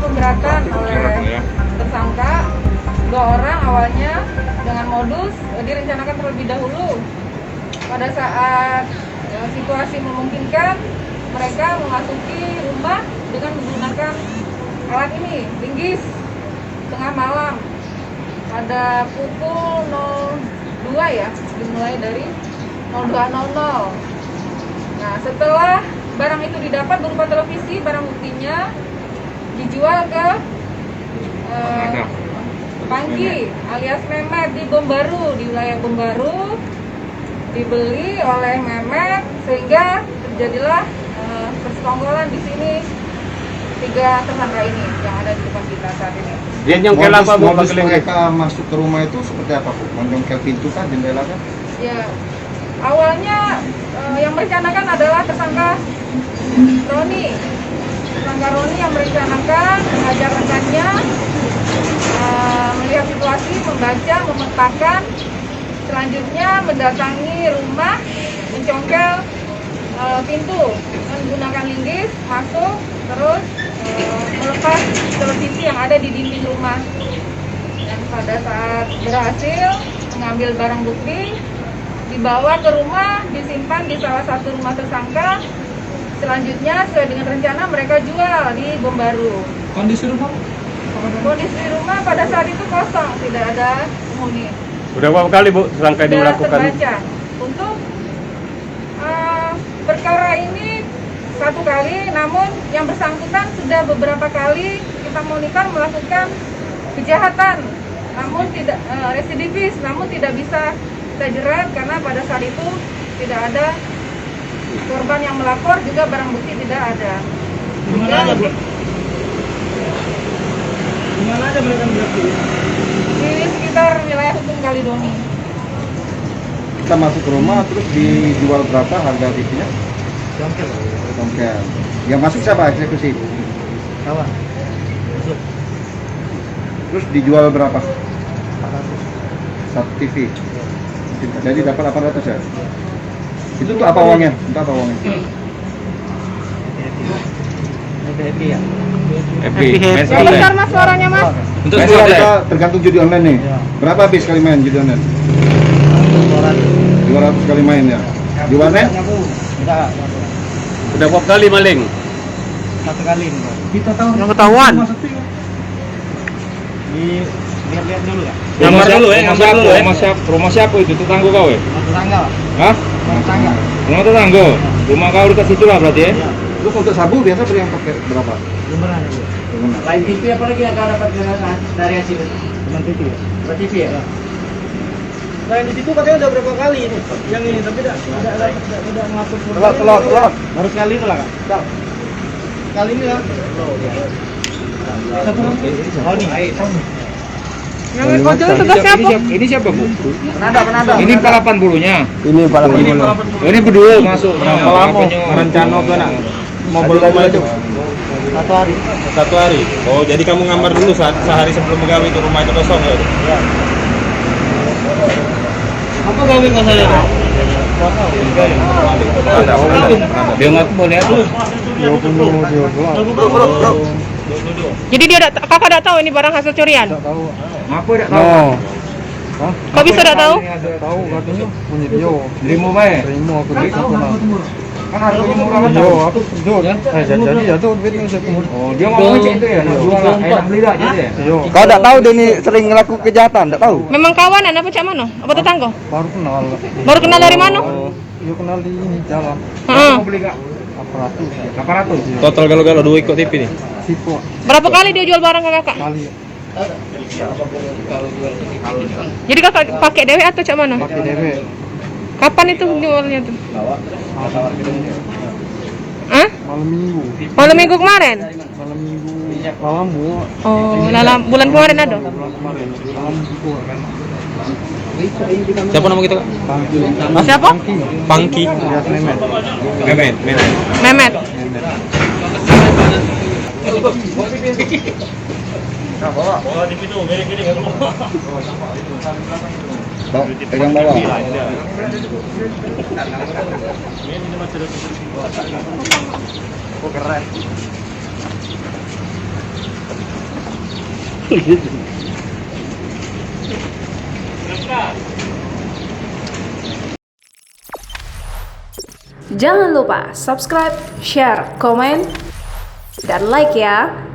Pemberatan oleh tersangka, 2 orang awalnya dengan modus direncanakan terlebih dahulu. Pada saat situasi memungkinkan, mereka memasuki rumah dengan menggunakan alat ini, linggis, tengah malam pada pukul 02 ya, dimulai dari 02.00. Nah, setelah barang itu didapat berupa televisi, barang buktinya dijual ke Pangki alias Memet di Bom Baru, di wilayah Bom Baru, dibeli oleh Memet sehingga terjadilah persekongkolan di sini 3 tersangka ini yang ada di depan kita saat ini. Dia nyongkel apa Bu? Modus mereka masuk ke rumah itu seperti apa Bu? Menyongkel pintu kah, jendela kah? Ya, awalnya yang merencanakan adalah tersangka Roni. Tersangka Roni yang merencanakan mengajak rekannya melihat situasi, membaca, memetakan, selanjutnya mendatangi rumah, mencongkel pintu menggunakan linggis, masuk, terus melepas televisi yang ada di dinding rumah. Dan pada saat berhasil mengambil barang bukti, dibawa ke rumah, disimpan di salah satu rumah tersangka. Selanjutnya sesuai dengan rencana mereka jual di Bom Baru. Kondisi rumah pada saat itu kosong, tidak ada penghuni. Udah berapa kali Bu tersangka ini melakukan? Terbaca. Untuk perkara ini 1 kali, namun yang bersangkutan sudah beberapa kali kita monitor melakukan kejahatan, namun tidak residivis, namun tidak bisa kita jerat karena pada saat itu tidak ada korban yang melapor, juga barang bukti tidak ada. Di mana aja mereka berarti? Di sekitar wilayah hukum Kalidoni. Kita masuk ke rumah terus dijual berapa harga TV-nya? Jongkel. Yang masuk siapa eksekusi? Kawan. Masuk. Terus dijual berapa? 400. 1 TV. Jadi dapat 800 ya? Itu tuh apa uangnya? Itu apa uangnya? Happy ya. Happy. Yang besar Mas suaranya Mas. Untuk Biasa suara kita tergantung judi online nih. Ya. Berapa habis kali main judi online? 200 kali main ya. Di warnet? Enggak. udah berapa kali maling? 1 kali. Kita tahu. Yang ketahuan. Di lihat-lihat dulu ya. Gambar dulu rumah siapa itu? Tetangga kau ya? Tetangga. Hah? Tetangga. Rumah tetangga? Rumah kau dekat situ lah berarti ya? Iya. Terus untuk sabu biasa beli yang pakai berapa? Lumayan ya. Lumayan. Lain TV apa lagi yang kau dapat dari hasil itu? Cuma TV ya? Cuma TV ya? Selain di situ katanya udah berapa kali ini yang ini, tapi tidak ngapus. Telur. Baru sekali itu lah Kak? Kali ini lah. Satu oh nih. Yang kontrol tugas siapa? Ini siapa Bu? Penada. Ini palapan bulunya. Ini para pengguna. Ini berdua masuk. Pelamo rencana ke nak mobil itu 1 hari. 1 hari. Oh, jadi kamu ngamar dulu sehari sebelum pegawai itu rumah itu kosong ya? Apa gawe nggak saya? Dia ngaku boleh apa? Jadi dia kakak tidak tahu ini barang hasil curian. Apa tidak tahu? Kok bisa tidak tahu? Tahu katanya punya dia. Terima baik. Terima aku beli Kan harganya murah kan? Yo, aku jual kan. Jadi jatuh duitnya saya kumur. Oh, dia mau ngecek itu ya? Jual lah, enak beli lah jadi ya? Yo, Kau tidak tahu dia ini sering ngelaku kejahatan, tidak tahu? Memang kawanan apa cak mana? Apa tetangga? baru kenal. Baru kenal dari mana? Yo kenal di ini jalan. Heeh. Mau beli nggak? 800. Total kalau 2 ikut TV nih. Sipo Berapa kali dia jual barang ke kakak? kali Jadi kakak pakai dewe atau cak mana? pakai DP. Kapan itu jualnya tuh? Hah? Malam minggu. Malam minggu kemarin? Malam minggu. Malam bu. Oh, dalam bulan kemarin ada? Bulan kemarin. Malam minggu. Siapa nama kita, Kak? Pangki. Siapa? Pangki. Lihat Memet. Memet. Memet. Pegang bawah. Jangan lupa subscribe, share, komen, dan like ya.